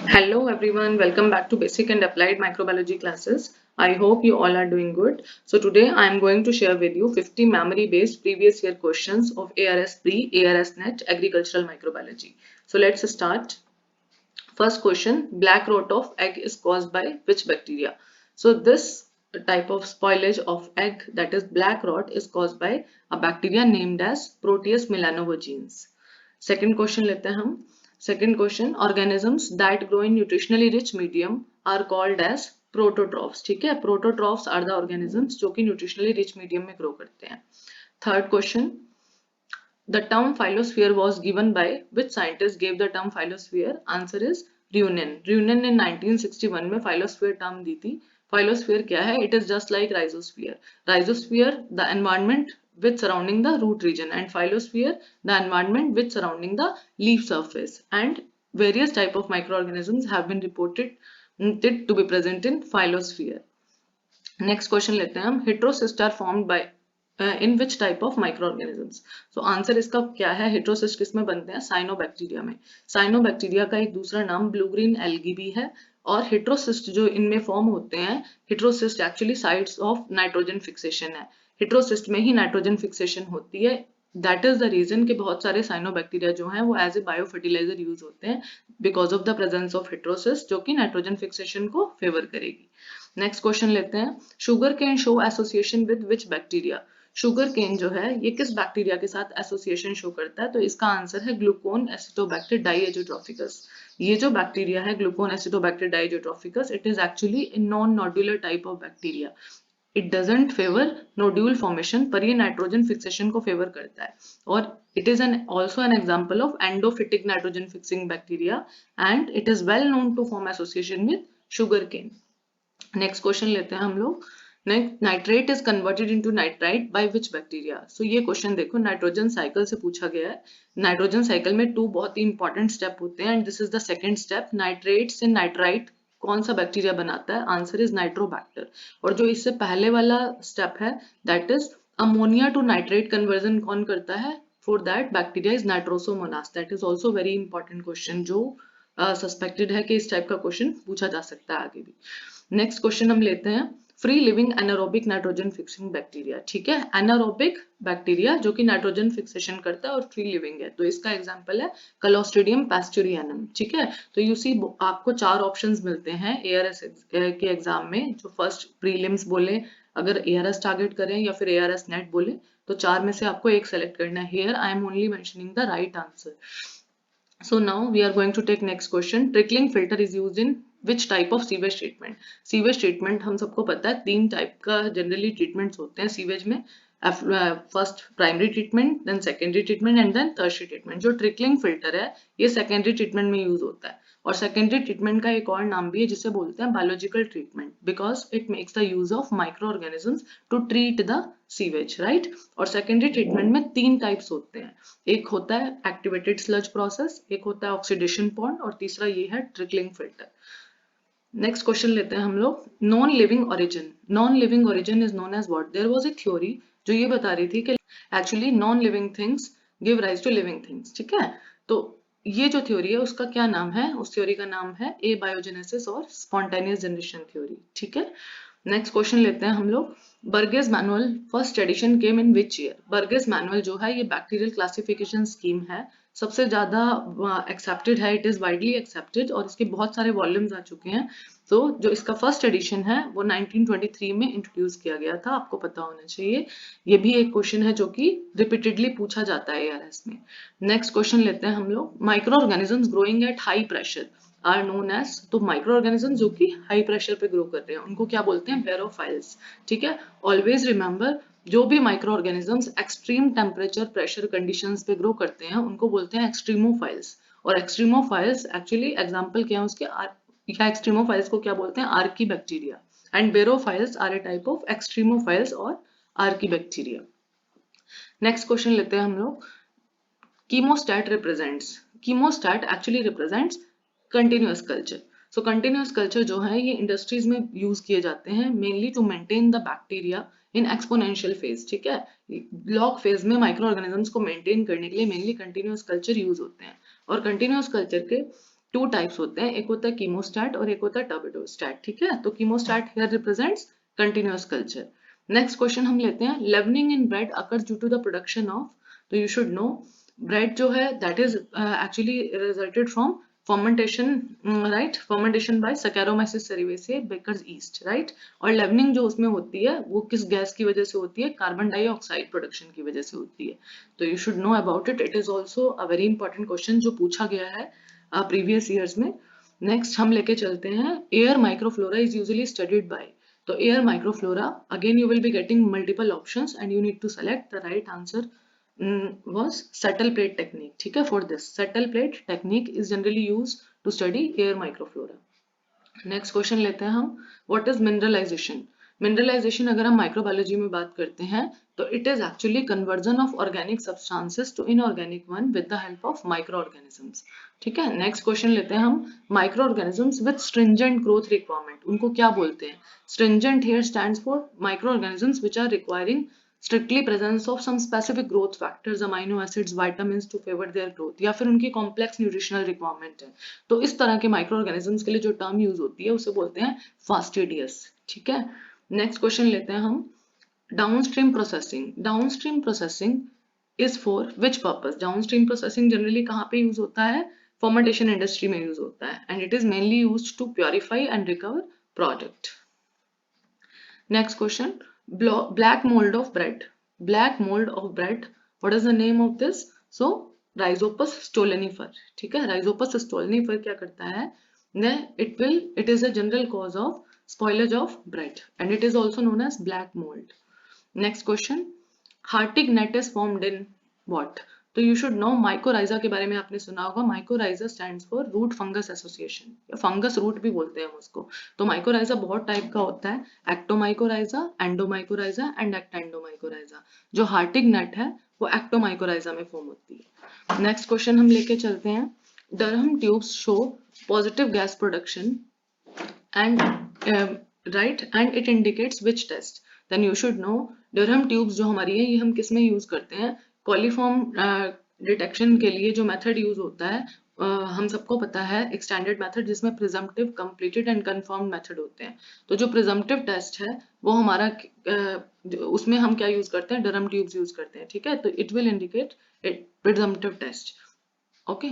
Hello everyone, welcome back to Basic and Applied Microbiology classes. I hope you all are doing good. So today I am going to share with you 50 memory based previous year questions of ARS Pre, ARS Net Agricultural Microbiology. So let's start. First question, black rot of egg is caused by which bacteria? So this type of spoilage of egg, that is black rot, is caused by a bacteria named as Proteus melanovogenes. Second question लेते हैं हम. Second question, organisms that grow in nutritionally rich medium are called as prototrophs. ठीक है, prototrophs are the organisms जो कि nutritionally rich medium में grow करते हैं. Third question, the term phylosphere was given by which scientist gave the term phylosphere? Answer is Runen. Runen ने 1961 में phylosphere term दी थी. Phylosphere क्या है? It is just like rhizosphere. Rhizosphere, the environment which surrounding the root region, and phylosphere, the environment which surrounding the leaf surface. And various type of microorganisms have been reported to be present in phylosphere. Next question लेते हैं हम. Heterocysts are formed by in which type of microorganisms. So answer इसका क्या है? Heterocyst किस में बनते हैं? साइनोबैक्टीरिया में. साइनोबैक्टीरिया का एक दूसरा नाम ब्लू ग्रीन एल्गी भी है. और हेट्रोसिस्ट जो इनमें फॉर्म होते हैं, heterocyst actually sites of nitrogen fixation है. हेट्रोसिस्ट में ही नाइट्रोजन फिक्सेशन होती है. दैट इज द रीजन कि बहुत सारे साइनोबैक्टीरिया जो हैं वो as a bio fertiliser use होते हैं because of the presence of heterocyst जो कि नाइट्रोजन फिक्सेशन को फेवर करेगी. नेक्स्ट क्वेश्चन लेते हैं. Sugar cane show association with which bacteria. Sugar cane जो है ये किस बैक्टीरिया के साथ एसोसिएशन शो करता है? तो इसका आंसर है ग्लूकोन एसिटोबैक्टर डाइएजोट्रोफिकस. ये जो बैक्टीरिया है Gluconacetobacter diazotrophicus, it is actually a non nodular type of bacteria. It doesn't favour nodule formation, पर ये नाइट्रोजन फिक्सेशन को फेवर करता है. और it is an also an example of endophytic nitrogen fixing bacteria and it is well known to form association with sugarcane. Next question लेते हैं हम लोग. Nitrate is converted into nitrite by which bacteria. So ये question देखो nitrogen cycle से पूछा गया है. नाइट्रोजन साइकिल में 2 बहुत ही इंपॉर्टेंट स्टेप होते हैं and this is the second step. Nitrate से नाइट्राइट कौन सा बैक्टीरिया बनाता है? Answer is nitrobacter. और जो इससे पहले वाला स्टेप है that is ammonia to nitrate conversion कौन करता है? For that bacteria is nitrosomonas. That is also very important question जो सस्पेक्टेड है कि इस टाइप का क्वेश्चन पूछा जा सकता है आगे भी. नेक्स्ट क्वेश्चन हम लेते हैं. Free living anaerobic nitrogen fixing bacteria. ठीक है, एनारोबिक बैक्टीरिया जो कि नाइट्रोजन फिक्सेशन करता है और फ्री लिविंग है. तो इसका एग्जांपल है क्लोस्ट्रिडियम पैस्चुरियनम. ठीक है, तो यू सी आपको 4 ऑप्शंस मिलते हैं एआरएस के एग्जाम में. जो फर्स्ट प्रीलिम्स बोले, अगर एआरएस टारगेट करें या फिर एआरएस नेट बोले, तो 4 में से आपको एक सेलेक्ट करना है. Here I am only mentioning the right answer. So now we are going to take next question. Trickling filter is used in which type of sewage treatment? Sewage treatment हम सबको पता है 3 टाइप का generally treatments होते हैं sewage में. First primary treatment, then secondary treatment and then tertiary treatment. जो trickling filter है ये सेकेंडरी ट्रीटमेंट में यूज होता है. और सेकेंडरी ट्रीटमेंट का एक और नाम भी है जिसे बोलते हैं biological treatment because it makes the use of micro organisms to treat the sewage, right. और सेकेंडरी ट्रीटमेंट में 3 टाइप्स होते हैं. एक होता है एक्टिवेटेड स्लज प्रोसेस, एक होता है ऑक्सीडेशन पॉन्ड और तीसरा ये है ट्रिकलिंग फिल्टर. नेक्स्ट क्वेश्चन लेते हैं हम लोग. Non living origin. Non living origin is known as what? There was a theory जो ये बता रही थी कि actually non living things give rise to living things. ठीक है, तो ये जो थ्योरी है उसका क्या नाम है? उस थ्योरी का नाम है एबायोजेनेसिस और स्पॉन्टेनियस जनरेशन थ्योरी. ठीक है, नेक्स्ट क्वेश्चन लेते हैं हम लोग. Burgess manual first edition came in which year? Burgess manual जो है ये बैक्टीरियल क्लासिफिकेशन स्कीम है. सबसे ज्यादा एक्सेप्टेड है, इट इज वाइडली एक्सेप्टेड और इसके बहुत सारे वॉल्यूम्स आ चुके हैं. तो जो इसका फर्स्ट एडिशन है वो 1923 में इंट्रोड्यूस किया गया था, आपको पता होना चाहिए. ये भी एक क्वेश्चन है जो कि रिपीटेडली पूछा जाता है एआरएस में. नेक्स्ट क्वेश्चन लेते हैं हम लोग. Micro organisms growing at high pressure are known as. तो माइक्रो ऑर्गेनिज्म जो कि हाई प्रेशर पे ग्रो कर रहे हैं उनको क्या बोलते हैं? बेरोफाइल्स. ठीक है, ऑलवेज रिमेंबर जो भी micro organisms extreme temperature pressure conditions पे ग्रो करते हैं उनको बोलते हैं एक्सट्रीमोफाइल्स. और एक्सट्रीमोफाइल्स एक्चुअली एग्जांपल क्या है उसके? या एक्सट्रीमोफाइल्स को क्या बोलते हैं? Archaebacteria. And barophiles are a type of extremophiles और आर्की बैक्टीरिया. नेक्स्ट क्वेश्चन लेते हैं हम लोग. Chemostat represents. Chemostat actually represents continuous culture. So continuous culture जो है ये इंडस्ट्रीज में यूज किए जाते हैं mainly to maintain the bacteria in exponential phase. ठीक है, लॉग फेज में माइक्रो ऑर्गेनिजम्स को मेंटेन करने के लिए मेनली कंटिन्यूअस कल्चर यूज होते हैं. और कंटिन्यूअस कल्चर के टू टाइप्स होते हैं, एक होता है कीमोस्टैट और एक होता है टर्बिडोस्टैट, ठीक है। तो chemostat here represents continuous culture. Next question हम लेते हैं, leavening in bread occurs due to the production of, तो यू शुड नो ब्रेड जो है that is actually resulted from fermentation, right, fermentation by Saccharomyces cerevisiae Baker's yeast, right। और लेवनिंग जो उसमें होती है वो किस गैस की वजह से होती है, कार्बन डाइऑक्साइड प्रोडक्शन की वजह से होती है। तो you should know about it, it is also a very important question जो पूछा गया है प्रीवियस ईयर्स में। नेक्स्ट हम लेके चलते हैं, air microflora is usually studied by, तो air microflora again you will be getting multiple options and you need to select the right answer was settle plate technique, ठीक है। For this settle plate technique is generally used to study air microflora। Next question लेते हैं हम, what is mineralisation. Mineralisation अगर हम microbiology में बात करते हैं तो it is actually conversion of organic substances to inorganic one with the help of micro organisms, ठीक है। नेक्स्ट क्वेश्चन लेते हैं हम, micro organisms with stringent growth requirement, उनको क्या बोलते हैं। Stringent here stands for micro organisms which are requiring strictly presence of some specific growth factors, amino acids, vitamins to favor their growth, या फिर उनकी complex nutritional requirement है। तो इस तरह के माइक्रो ऑर्गेनिजम्स के लिए जो टर्म यूज होती है उसे बोलते हैं फास्टिडियस, ठीक है। नेक्स्ट क्वेश्चन लेते हैं हम, downstream processing. Downstream processing is for which purpose. Downstream processing generally कहाँ पे यूज होता है, फर्मेंटेशन इंडस्ट्री में यूज होता है, and it is mainly used to purify and recover product. Next question, black mold of bread, black mold of bread, what is the name of this, so rhizopus stolonifer, ठीक है। rhizopus stolonifer क्या करता है, it is a general cause of spoilage of bread and it is also known as black mold। next question, Hartig net is formed in what, तो you should know mycorrhiza के बारे में आपने सुना होगा, mycorrhiza stands for root fungus association, या fungus root भी बोलते हैं हम उसको। तो माइकोराइजा बहुत टाइप का होता है, एक्टोमाइकोराइजा, एंडोमाइकोराइजा एंड एक्टेंडोमाइकोराइजा। जो हार्टिग नेट है वो एक्टोमाइकोराइजा में फॉर्म होती है। नेक्स्ट क्वेश्चन हम लेके चलते हैं, Durham tubes show positive gas production and right and it indicates which test, then you should know Durham tubes जो हमारी है ये हम किस में यूज करते हैं, कॉलीफॉर्म डिटेक्शन के लिए जो मेथड यूज होता है हम सबको पता है, एक स्टैंडर्ड मेथड जिसमें presumptive, completed and confirmed method होते हैं। तो जो प्रिजम्पटिव टेस्ट है वो हमारा उसमें हम क्या यूज करते हैं, डरहम ट्यूब्स यूज करते हैं, ठीक है। तो it will indicate presumptive test, okay.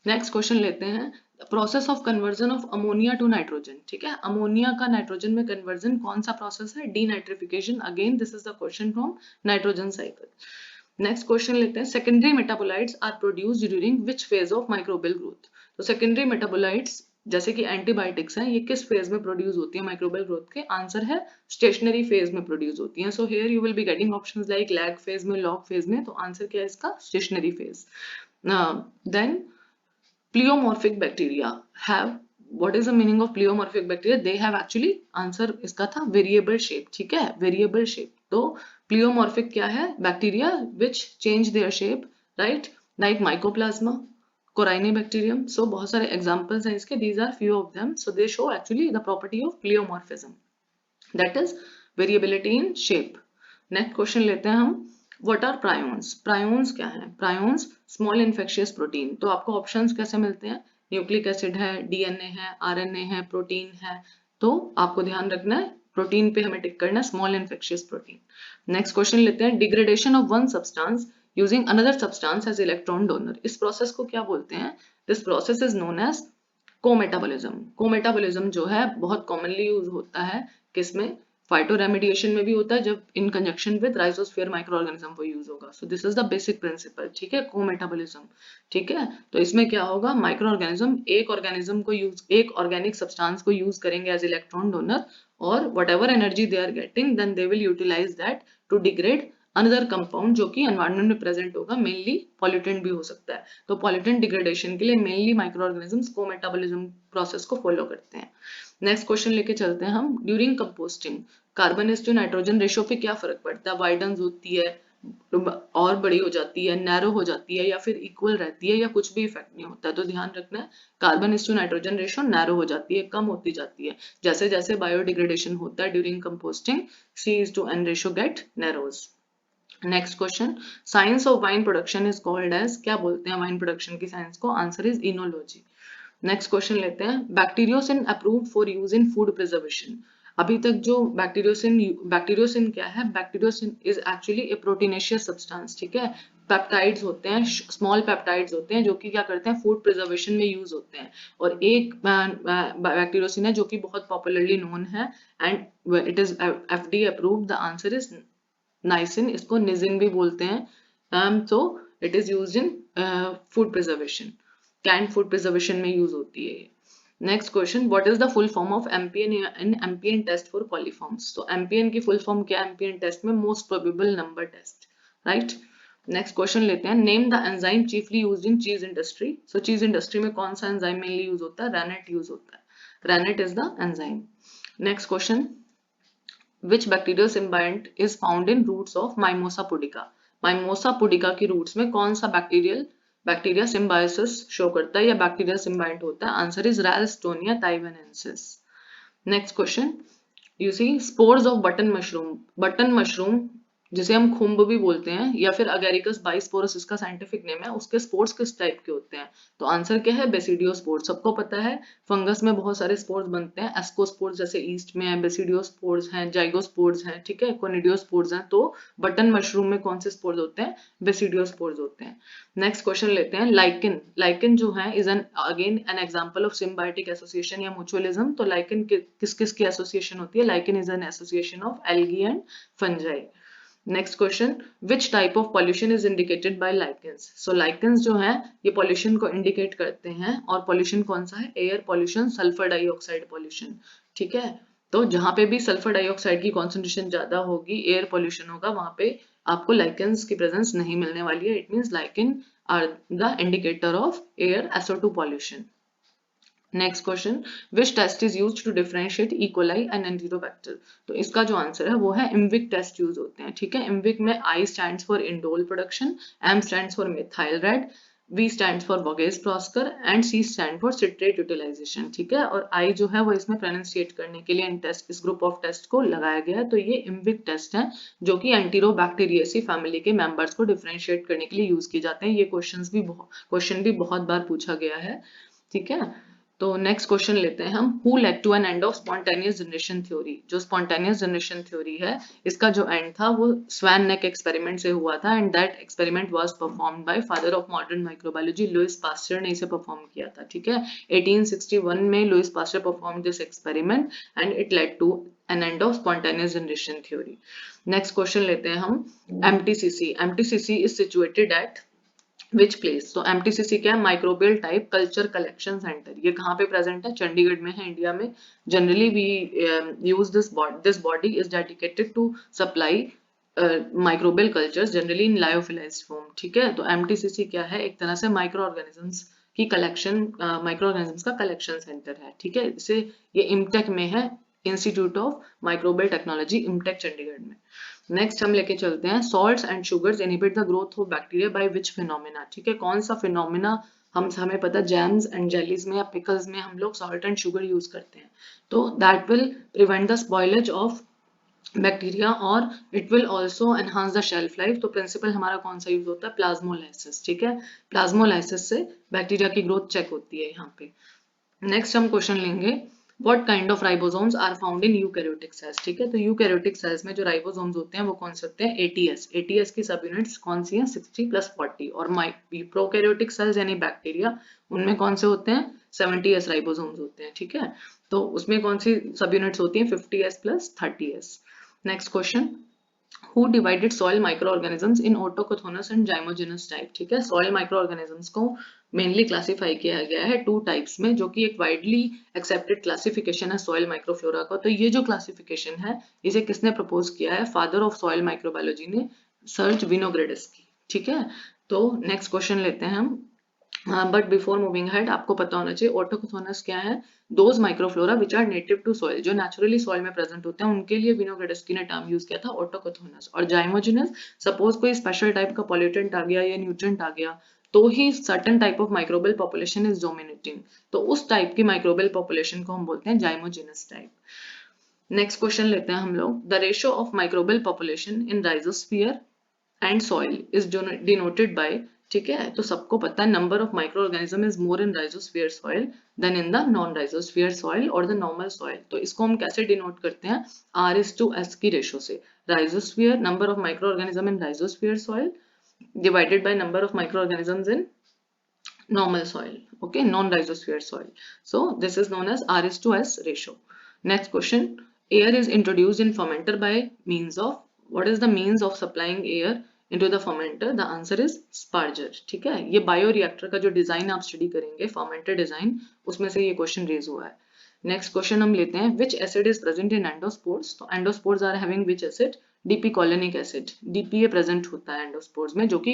Next question लेते हैं, process of conversion of ammonia to nitrogen, ठीक है। अमोनिया का नाइट्रोजन में कन्वर्जन कौन सा प्रोसेस है, denitrification, again this is the question from nitrogen cycle. Next question लेते हैं, secondary metabolites are produced during which phase of microbial growth. तो सेकेंडरी मेटाबोलाइट्स जैसे कि एंटीबायोटिक्स हैं, ये किस फेज में प्रोड्यूस होती है माइक्रोबियल ग्रोथ के, आंसर है स्टेशनरी फेज में प्रोड्यूस होती है। So here you will be getting options like lag phase में, लॉग फेज में, तो आंसर क्या है इसका, stationary phase. Then pleomorphic bacteria have, what is the meaning of pleomorphic bacteria, they have actually, answer इसका था वेरिएबल शेप, ठीक है, वेरिएबल शेप। तो प्लियोमॉर्फिक क्या है, bacteria which change their shape, right, like mycoplasma, corynebacterium, so बहुत सारे examples हैं इसके, these are few of them, so they show actually the property of pleomorphism, that is variability in shape। next question लेते हैं हम, what are prions, prions क्या है, prions small infectious protein, तो आपको options कैसे मिलते हैं, न्यूक्लिक एसिड है, डीएनए है, आरएनए है, प्रोटीन है, तो आपको ध्यान रखना है प्रोटीन पे हमें टिक करना है, small infectious protein. Next question लेते हैं, degradation of one substance using another substance as electron donor, इस प्रोसेस को क्या बोलते हैं, this process is known as cometabolism. Cometabolism जो है बहुत कॉमनली यूज होता है किसमें, फाइटो रेमेडिएशन में भी होता है, जब in conjunction with rhizosphere micro organism वो यूज होगा। So this is the basic principle, ठीक है, कोमेटाबॉलिज्म, ठीक है। तो इसमें क्या होगा, माइक्रो ऑर्गेनिज्म एक ऑर्गेनिज्म को यूज, एक ऑर्गेनिक सब्सटेंस को यूज करेंगे एज इलेक्ट्रॉन डोनर, और whatever energy they are getting then they will utilise that to degrade another compound जो कि एनवायरनमेंट में प्रेजेंट होगा, मेनली पॉल्यूटेंट भी हो सकता है। तो पॉल्यूटेंट डिग्रेडेशन के लिए mainly micro organisms cometabolism process को फॉलो करते हैं। नेक्स्ट क्वेश्चन लेके चलते हैं हम, during composting carbon is to nitrogen ratio पे क्या फर्क पड़ता है, वाइडन्स होती है और बड़ी हो जाती है, नैरो हो जाती है, या फिर इक्वल रहती है, या कुछ भी इफेक्ट नहीं होता है। तो ध्यान रखना है, carbon is to nitrogen ratio narrow हो जाती है, कम होती जाती है, जैसे जैसे बायोडिग्रेडेशन होता है during composting, C/N ratio get narrows. Next question, science of wine production is called as, क्या बोलते हैं वाइन प्रोडक्शन की साइंस को, answer is oenology. Next question लेते हैं, bacteriocin approved for use in food preservation. अभी तक जो बैक्टीरियोसिन क्या है, bacteriocin is actually a proteinaceous substance, ठीक है। पेप्टाइड्स होते हैं, स्मॉल पेप्टाइड्स होते हैं जो कि क्या करते हैं, फूड प्रिजर्वेशन में यूज होते हैं। और एक बैक्टीरियोसिन है जो कि बहुत पॉपुलरली नोन है and it is FDA approved. The answer is niacin, इसको निजिन भी बोलते हैं। so it is used in food preservation, canned food preservation में यूज होती है ये। Next question, what is the full form of MPN in MPN test for coliforms. तो MPN की फुल फॉर्म क्या है एमपीएन टेस्ट में, most probable number test, right. Next question लेते हैं, name the enzyme chiefly used in cheese industry. सो चीज industry में कौन सा एंजाइम मेनली यूज होता है, रेनेट यूज होता है, rennet is the enzyme. Next question, which bacterial symbiont is found in roots of Mimosa pudica। Mimosa pudica की रूट्स में कौन सा बैक्टीरिया सिम्बायोसिस शो करता है या बैक्टीरिया सिम्बायोंट होता है, answer is Ralstonia taiwanensis। Next question, you see spores of button mushroom जिसे हम खुम्ब भी बोलते हैं या फिर अगेरिकस बाइस्पोरस इसका साइंटिफिक नेम है, उसके स्पोर्स किस टाइप के होते हैं। तो आंसर क्या है, बेसिडियोस्पोर्स। सबको पता है फंगस में बहुत सारे स्पोर्स बनते हैं, एस्कोस्पोर्स जैसे ईस्ट में है, बेसिडियोस्पोर्स हैं, जाइगोस्पोर्स हैं, ठीक है, कोनिडियोस्पोर्स हैं। तो बटन मशरूम में कौन से स्पोर्स होते हैं, बेसिडियोस्पोर्स होते हैं। नेक्स्ट क्वेश्चन लेते हैं, लाइकिन जो है is an again an example of symbiotic association या म्यूचुअलिज्म। तो लाइकिन किस किस की एसोसिएशन होती है, lichen is an association of algae and fungi. Next question, which type of pollution is indicated by lichens. So lichens जो है ये पॉल्यूशन को इंडिकेट करते हैं, और पॉल्यूशन कौन सा है, air pollution, sulphur dioxide pollution, ठीक है। तो जहां पे भी सल्फर डाइऑक्साइड की कॉन्सेंट्रेशन ज्यादा होगी, एयर पॉल्यूशन होगा, वहां पे आपको लाइकेंस की प्रेजेंस नहीं मिलने वाली है। It means lichen are the indicator of air SO2 pollution. Next question, which test is used to differentiate E coli and Enterobacter. तो इसका जो आंसर है वो है इम्विक टेस्ट यूज होते हैं, ठीक है। इम्विक में I stands for indole production, M stands for methyl red, V stands for Voges Proskauer and C stand for citrate utilization, ठीक है। और आई जो है वो इसमें प्रोनाउंसिएट करने के लिए इस ग्रुप ऑफ टेस्ट को लगाया गया है। तो ये इम्विक टेस्ट है जो कि एंटीरोबैक्टीरियसी फैमिली के मेंबर्स को डिफरेंशिएट करने के लिए यूज किए जाते हैं। ये क्वेश्चन भी बहुत बार पूछा गया है, ठीक है। तो नेक्स्ट क्वेश्चन लेते हैं हम, who led to an end of spontaneous generation theory. जो स्पॉन्टेनियस जनरेशन थ्योरी है इसका जो एंड था वो स्वैन नेक एक्सपेरिमेंट से हुआ था, and that experiment was performed by father of modern microbiology Louis Pasteur ने इसे परफॉर्म किया था, ठीक है। 1861 में Louis Pasteur perform this experiment and it led to an end of spontaneous generation theory. Next question लेते हैं हम, MTCC is situated at which place. तो एमटीसीसी क्या है, microbial type culture collection centre. ये कहाँ पे प्रेजेंट है, चंडीगढ़ में है, इंडिया में। Generally we use this body is dedicated to supply microbial cultures generally in lyophilized form, ठीक है। तो एमटीसीसी क्या है, एक तरह से माइक्रो ऑर्गेनिजम्स की कलेक्शन, माइक्रो ऑर्गेनिजम्स का कलेक्शन सेंटर है, ठीक है। इसे ये इम्टेक में है, institute of microbial technology IMTECH Chandigarh में। नेक्स्ट हम लेके चलते हैं, salts and sugars inhibit the growth of bacteria by which phenomena, ठीक है। कौन सा फिनोमेना, हमें पता जैम्स एंड जेलीज में या पिकल्स में हम लोग सॉल्ट एंड शुगर यूज करते हैं, तो that will prevent the spoilage of bacteria और it will also enhance the shelf life. तो प्रिंसिपल हमारा कौन सा यूज होता है, प्लाज्मोलाइसिस, ठीक है। प्लाज्मोलाइसिस से बैक्टीरिया की ग्रोथ चेक होती है यहाँ पे। नेक्स्ट हम क्वेश्चन लेंगे, What kind of ribosomes are found in eukaryotic cells, ठीक है। तो यूकैरियोटिक सेल्स में जो राइबोसोम्स होते हैं वो कौन से होते हैं, एटीएस की सब यूनिट्स कौन सी हैं, 60 + 40। और प्रोकैरियोटिक सेल्स यानी बैक्टीरिया, उनमें कौन से होते हैं, 70s राइबोसोम्स होते हैं, ठीक है। तो उसमें कौन सी सब यूनिट्स होती हैं, 50s + 30s। Next question, Who divided soil microorganisms in autochthonous and zymogenous type, ठीक है। soil microorganisms को मेनली क्लासिफाई किया गया है टू टाइप्स में, जो कि एक वाइडली एक्सेप्टेड क्लासिफिकेशन है सॉइल माइक्रोफ्लोरा का। तो ये जो क्लासिफिकेशन है इसे किसने प्रपोज किया है, फादर ऑफ सॉइल माइक्रोबायोलॉजी ने, सर्ज विनोग्रेडस्की, ठीक है। तो नेक्स्ट क्वेश्चन लेते हैं हम, बट बिफोर मूविंग हेड आपको पता होना चाहिए ऑटोकथोनस क्या है, those microflora which are native to soil, जो नेचुरली सॉइल में प्रेजेंट होते हैं, उनके लिए विनोग्रेडस्की ने टर्म यूज किया था ऑटोकथोनस। और जाइमोजिनस, सपोज कोई स्पेशल टाइप का पॉल्यूटेंट आ गया या न्यूट्रिएंट आ गया तो ही certain type of microbial population is dominating, तो उस टाइप की माइक्रोबियल पॉपुलेशन को हम बोलते हैं जाइमोजिनस टाइप। नेक्स्ट क्वेश्चन लेते हैं हम लोग, the ratio of microbial population in rhizosphere and soil is denoted by, ठीक है, तो सबको पता है number of micro organism is more in rhizosphere soil than in the non rhizosphere soil और द नॉर्मल सॉइल। तो इसको हम कैसे डिनोट करते हैं, R/S की रेशो से। Rhizosphere, number of micro organism in rhizosphere soil divided by number of microorganisms in normal soil, okay, non-rhizosphere soil. So this is known as R/S ratio. Next question, air is introduced in fermenter by means of, what is the means of supplying air into the fermenter? The answer is sparger. ठीक है, ये bioreactor का जो design आप study करेंगे, fermenter design, उसमें से ये क्वेश्चन रेज हुआ है। नेक्स्ट क्वेश्चन हम लेते हैं, which acid is present in endosपोर्स? तो endospores are having which acid? Dipicolinic acid, DPA present होता है एंडोस्पोर्स में, जो कि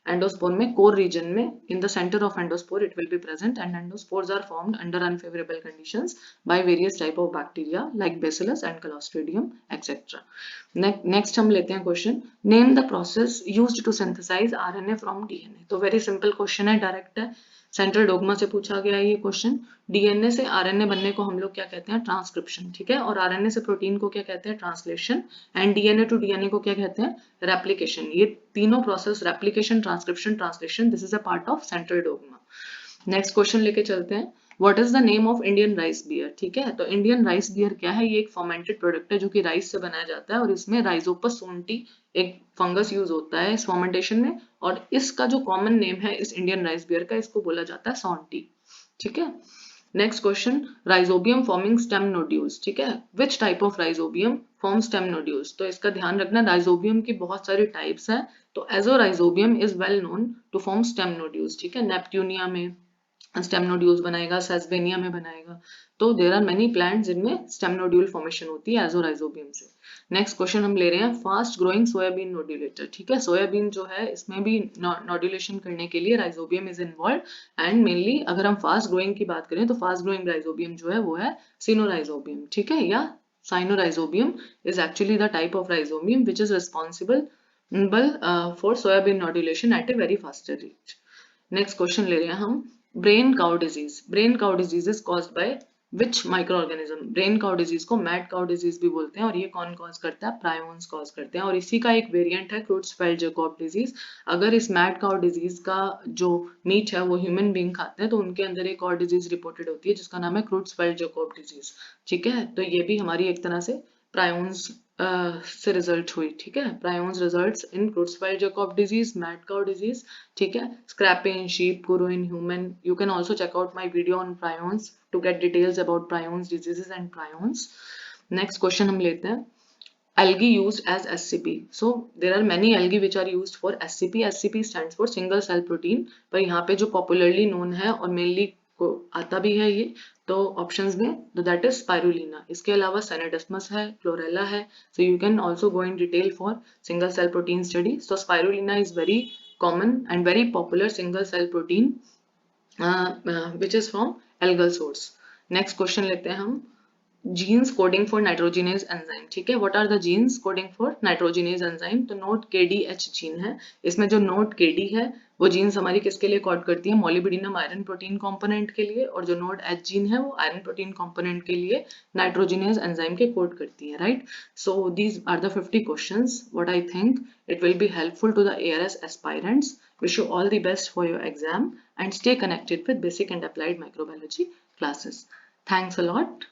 एंडोस्पोर में कोर रीजन में in the centre of endospore it will be present and endospores are formed under unfavourable conditions by various type of bacteria like bacillus and clostridium etcetera. Next हम लेते हैं question, name the process used to synthesise RNA from DNA. तो very simple question है, direct है, central dogma से पूछा गया है ये क्वेश्चन। डीएनए से आरएनए बनने को हम लोग क्या कहते हैं, ट्रांसक्रिप्शन, ठीक है, और आरएनए से प्रोटीन को क्या कहते हैं, translation, and DNA to DNA को क्या कहते हैं, रेप्लिकेशन। ये तीनों process, replication, transcription, translation, this is a part of central dogma. Next question लेके चलते हैं, what is the name of Indian rice beer? ठीक है, तो इंडियन राइस बियर क्या है, ये एक फर्मेंटेड प्रोडक्ट है जो कि राइस से बनाया जाता है और इसमें राइजोपस सोंटी एक फंगस यूज होता है इस फर्मेंटेशन में, और इसका जो कॉमन नेम है इस इंडियन राइस बियर का, इसको बोला जाता है सॉन्टी। ठीक है, next question, rhizobium forming stem nodules. ठीक है, विच type of rhizobium form stem nodules? तो इसका ध्यान रखना, राइजोबियम की बहुत सारी टाइप्स हैं, तो Azorhizobium is well known to form stem nodules. ठीक है, नेपट्यूनिया में स्टेम नोड्यूल्स बनाएगा, सेस्बेनिया में बनाएगा, तो देयर आर मेनी प्लांट्स जिनमें स्टेम नोड्यूल फॉर्मेशन होती है एजोराइजोबियम से। नेक्स्ट क्वेश्चन हम ले रहे हैं, फास्ट ग्रोइंग सोयाबीन नोड्यूलेटर। ठीक है, सोयाबीन जो है इसमें भी नोड्यूलेशन करने के लिए rhizobium is involve, and mainly अगर हम फास्ट ग्रोइंग की बात करें तो फास्ट ग्रोइंग राइजोबियम जो है वो है सिनोराइजोबियम। ठीक है, या साइनोराइजोबियम is actually the type of rhizobium which is responsible for soybean nodulation at a very faster rate. Next question ले रहे हैं हम, brain cow disease. Brain cow disease is caused by which micro organism? Brain cow disease को mad cow disease भी बोलते हैं, और ये कौन कॉज करता है, प्रायोन्स कॉज करते हैं, और इसी का एक वेरिएंट है क्रुट्सफेल्ड-जैकोब डिजीज। अगर इस मैड काउ डिजीज का जो मीट है वो ह्यूमन बीइंग खाते हैं तो उनके अंदर एक और डिजीज रिपोर्टेड होती है जिसका नाम है क्रुट्सफेल्ड-जैकोब डिजीज। ठीक है, तो ये भी हमारी एक तरह से प्रायोन्स से रिजल्ट हुई। ठीक है, prions results in Creutzfeldt Jakob disease, mad cow disease. ठीक है, scrapie in sheep, kuru in human. You can also check out my video on prions to get details about prions diseases and prions. Next question हम लेते हैं, algae used as SCP. So there are many algae which are used for SCP. SCP stands for single cell protein, पर यहाँ पे जो popularly known है और mainly को आता भी है ये, तो ऑप्शंस में, तो दैट इज स्पाइरुलिना। इसके अलावा सेनेडस्मस है, क्लोरेला है, so you can also go in detail for single cell protein study. So spirulina is very common and very popular single cell protein which is from algal source. Next question लेते हैं हम, genes coding for nitrogenase enzyme. ठीक है, what are the genes coding for nitrogenase enzyme? तो note KDH gene है, इसमें जो note KD है वो जीन्स हमारी किसके लिए कोड करती है, मोलिबिडिनम आयरन प्रोटीन कंपोनेंट के लिए, और जो नोट H जीन है वो आयरन प्रोटीन कंपोनेंट के लिए नाइट्रोजिनेज एंजाइम के कोड करती है, right. So these are the 50 questions, what I think it will be helpful to the ARS aspirants. Wish you all the best for your exam and stay connected with basic and applied microbiology classes. Thanks a lot.